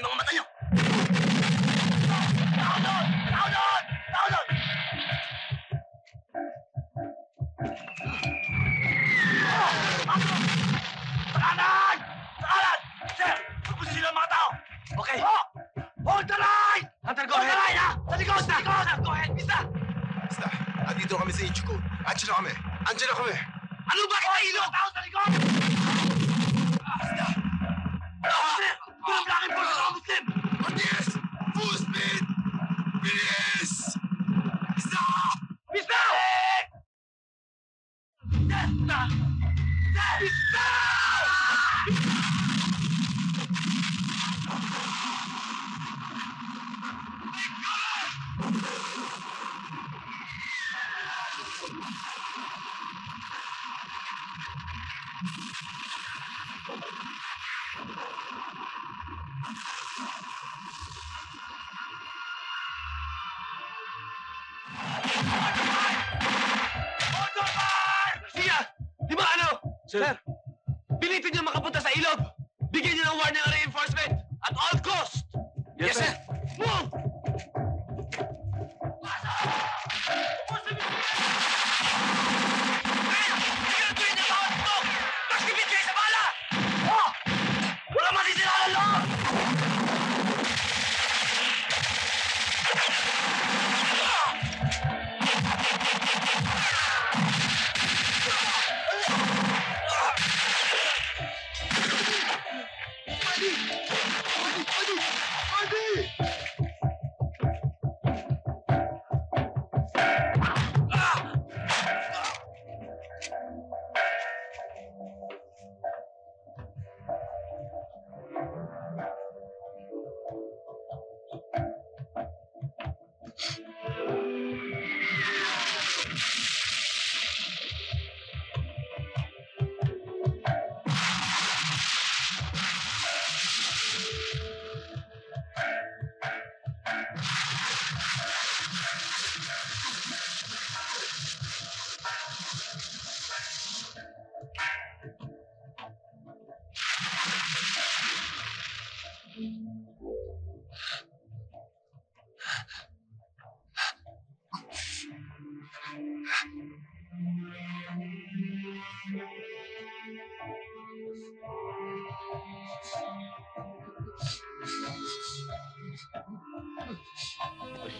yung mga mata nyo! Tao doon! Tao doon! Tao doon! Kanan! Kanan! Sir! Pagpusin sila ang mga tao! Okay! Hold the line! Hunter, go ahead! Hold the line, ha! Sa likod! Sa likod! Go ahead, Pista! Pista, andito kami sa HQ. Andiyan na kami! Andiyan na kami! Ano ba kita ilog? Tao sa likod! Pista! Sir! Tulong lang ang pulso ng Muslim! Martinez! Full speed! Bilis! Pista! Pista! Pista! Pista! Sir, pilitin niyo makapunta sa ilog! Bigyan niyo ng warning ang reinforcement! At all cost! Yes, sir! Move! Wala masisira ng loob!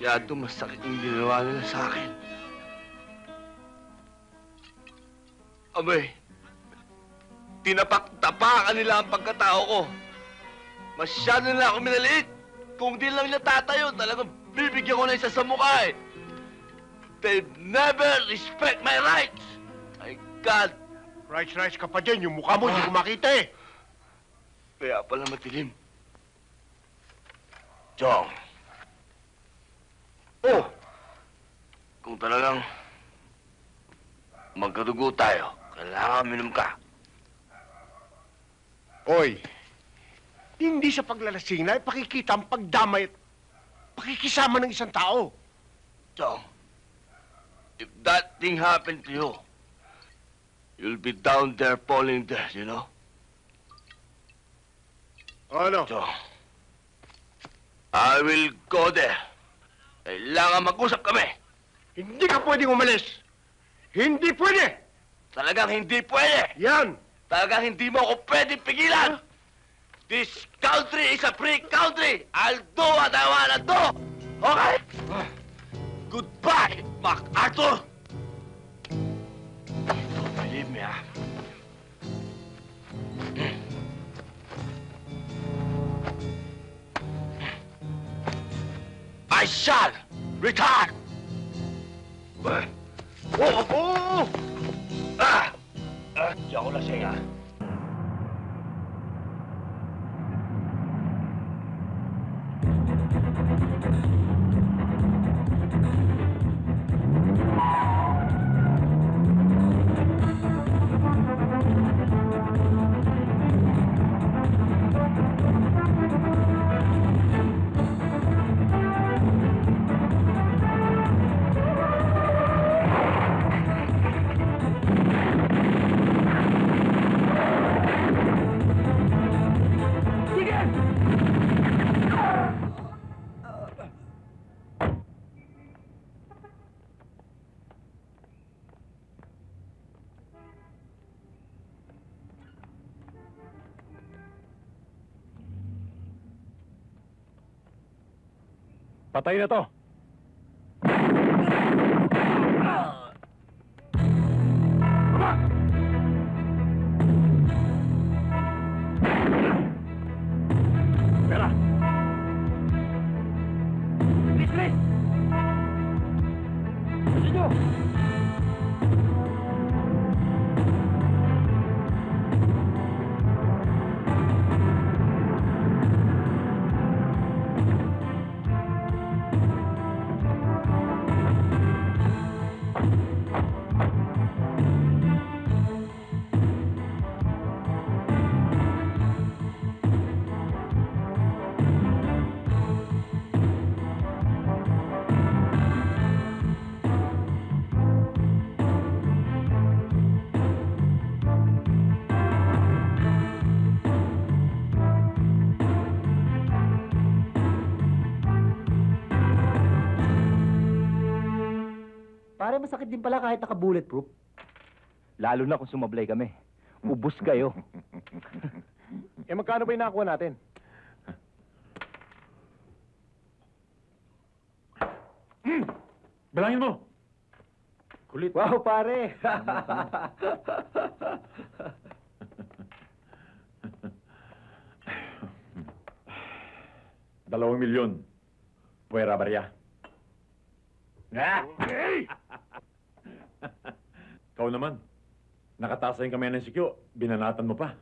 Masyado masakit yung ginawa nila sa akin. Abay, tinapak-tapakan nila ang pagkatao ko. Masyado nila ako minaliit. Kung di lang nila tatayo, talagang bibigyan ko na isa sa mukha eh. They never respect my rights. My God. Rights ka pa dyan. Yung mukha mo, hindi ko makita eh. Kaya pala matilim. Chong. Oh! Kung talagang magkadugo tayo, kailangan minum ka. Oy, hindi sa paglalasing na ipakikita ang pagdamay at pakikisama ng isang tao. Chong, if that thing happened to you, you'll be down there falling dead, you know? Ano? Chong, I will go there. Kailangan mag-usap kami. Hindi ka pwedeng umalis. Hindi pwede. Talagang hindi pwede. Yan. Talagang hindi mo ako pwedeng pigilan. This country is a free country. I'll do what I wanna do. Okay? Goodbye, MacArthur. Don't believe me, ah. I shall return. Oh! Di ako lasing, ah. Patay na to. Baba! Pera! Bilis, bilis! Bilis nyo! Pare, masakit din pala kahit naka-bulletproof. Lalo na kung sumablay kami. Ubus kayo. Eh, magkano ba yung nakakuha natin? Bilangin mo! Kulit. Wow, pare! Dalawang milyon. Puwera barya. Ikaw naman. Nakataas yung kamay ng sikyo. Binanatan mo pa.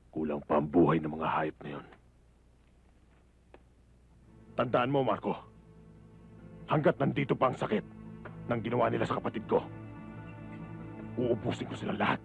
Kulang pa ang buhay ng mga hayop na yun. Tandaan mo, Marco. Hanggat nandito pa ang sakit ng ginawa nila sa kapatid ko, uubusin ko sila lahat.